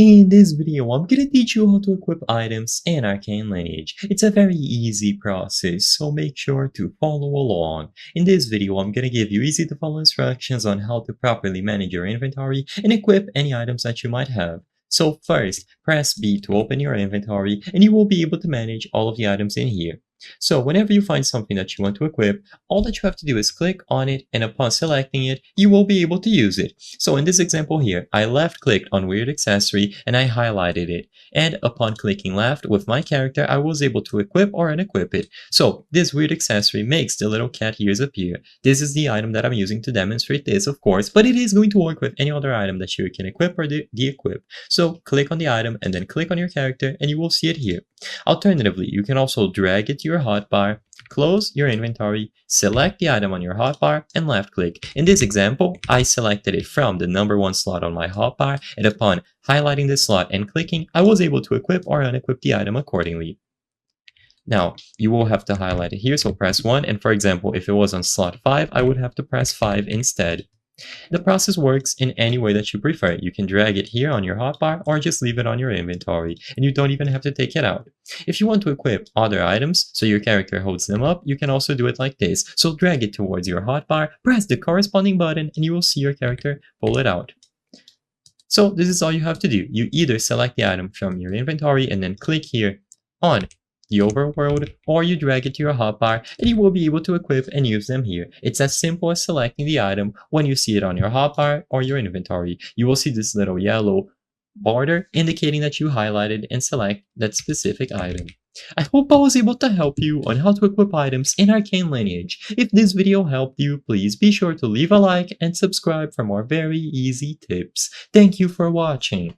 In this video, I'm gonna teach you how to equip items in Arcane Lineage. It's a very easy process, so make sure to follow along. In this video, I'm gonna give you easy to follow instructions on how to properly manage your inventory and equip any items that you might have. So first, press B to open your inventory and you will be able to manage all of the items in here. So whenever you find something that you want to equip, all that you have to do is click on it, and upon selecting it, you will be able to use it. So in this example here, I left clicked on weird accessory and I highlighted it. And upon clicking left with my character, I was able to equip or unequip it. So this weird accessory makes the little cat ears appear. This is the item that I'm using to demonstrate this, of course, but it is going to work with any other item that you can equip or de-equip. So click on the item and then click on your character and you will see it here. Alternatively, you can also drag it to your hotbar, close your inventory, select the item on your hotbar, and left click. In this example, I selected it from the number 1 slot on my hotbar, and upon highlighting this slot and clicking, I was able to equip or unequip the item accordingly. Now, you will have to highlight it here, so press 1, and for example, if it was on slot 5, I would have to press 5 instead. The process works in any way that you prefer. You can drag it here on your hotbar or just leave it on your inventory, and you don't even have to take it out. If you want to equip other items so your character holds them up, you can also do it like this. So drag it towards your hotbar, press the corresponding button, and you will see your character pull it out. So this is all you have to do. You either select the item from your inventory and then click here on the overworld, or you drag it to your hotbar and you will be able to equip and use them here. It's as simple as selecting the item when you see it on your hotbar or your inventory. You will see this little yellow border indicating that you highlighted and select that specific item. I hope I was able to help you on how to equip items in Arcane Lineage. If this video helped you, please be sure to leave a like and subscribe for more very easy tips. Thank you for watching.